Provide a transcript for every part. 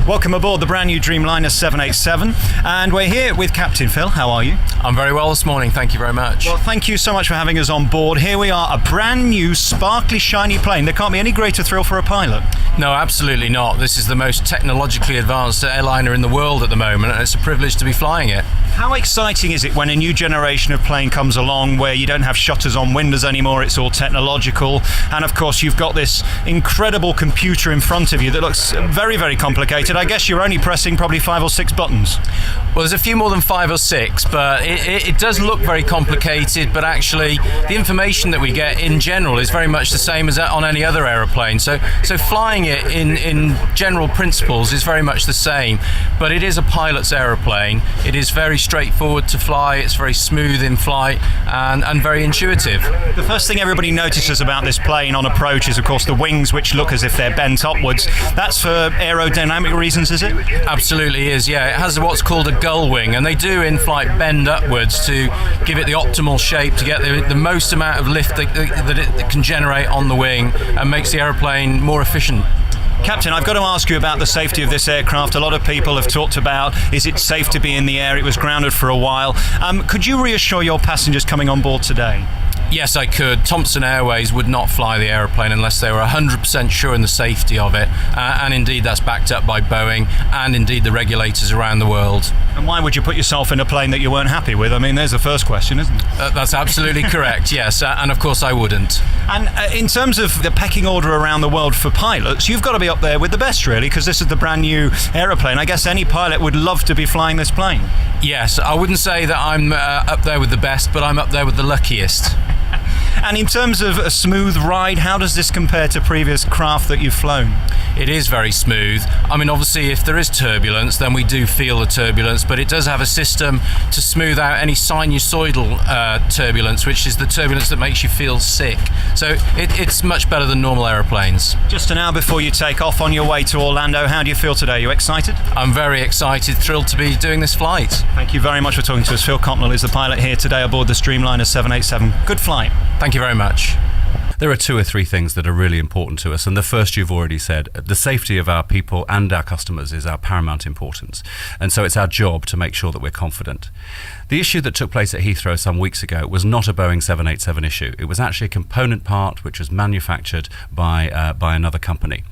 Welcome aboard the brand new Dreamliner 787, and we're here with Captain Phil. How are you? I'm very well this morning, thank you very much. Well, thank you so much for having us on board. Here we are, a brand new, sparkly, shiny plane. There can't be any greater thrill for a pilot. No, absolutely not. This is the most technologically advanced airliner in the world at the moment, and it's a privilege to be flying it. How exciting is it when a new generation of plane comes along where you don't have shutters on windows anymore, it's all technological, and of course you've got this incredible computer in front of you that looks very, very complicated. I guess you're only pressing probably 5 or 6 buttons. Well, there's a few more than 5 or 6, but it does look very complicated, but actually the information that we get in general is very much the same as on any other aeroplane. So flying it in general principles is very much the same, but it is a pilot's aeroplane. It is very straightforward to fly, it's very smooth in flight and very intuitive. The first thing everybody notices about this plane on approach is of course the wings, which look as if they're bent upwards. That's for aerodynamic reasons, is it? Absolutely is, yeah. It has what's called a gull wing, and they do in flight bend upwards to give it the optimal shape, to get the most amount of lift that it can generate on the wing, and makes the aeroplane more efficient. Captain, I've got to ask you about the safety of this aircraft. A lot of people have talked about, is it safe to be in the air? It was grounded for a while. Could you reassure your passengers coming on board today? Yes, I could. Thomson Airways would not fly the aeroplane unless they were 100% sure in the safety of it, and indeed that's backed up by Boeing and indeed the regulators around the world. And why would you put yourself in a plane that you weren't happy with? I mean, there's the first question, isn't it? That's absolutely correct, yes, and of course I wouldn't. And in terms of the pecking order around the world for pilots, you've got to be up there with the best, really, because this is the brand new aeroplane. I guess any pilot would love to be flying this plane. Yes, I wouldn't say that I'm up there with the best, but I'm up there with the luckiest. And in terms of a smooth ride, how does this compare to previous craft that you've flown? It is very smooth. I mean, obviously, if there is turbulence, then we do feel the turbulence, but it does have a system to smooth out any sinusoidal turbulence, which is the turbulence that makes you feel sick. So it's much better than normal aeroplanes. Just an hour before you take off on your way to Orlando, how do you feel today? Are you excited? I'm very excited, thrilled to be doing this flight. Thank you very much for talking to us. Phil Cotnell is the pilot here today aboard the Dreamliner 787. Good flight. Thank you very much. There are 2 or 3 things that are really important to us, and the first you've already said. The safety of our people and our customers is our paramount importance, and so it's our job to make sure that we're confident. The issue that took place at Heathrow some weeks ago was not a Boeing 787 issue. It was actually a component part which was manufactured by another company.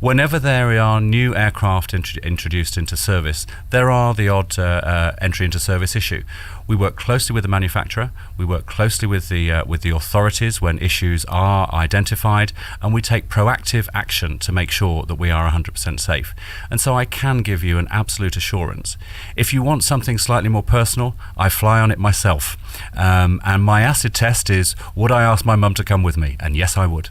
Whenever there are new aircraft introduced into service, there are the odd entry into service issue. We work closely with the manufacturer, we work closely with the authorities when issues are identified, and we take proactive action to make sure that we are 100% safe. And so I can give you an absolute assurance. If you want something slightly more personal, I fly on it myself. And my acid test is, would I ask my mum to come with me? And yes, I would.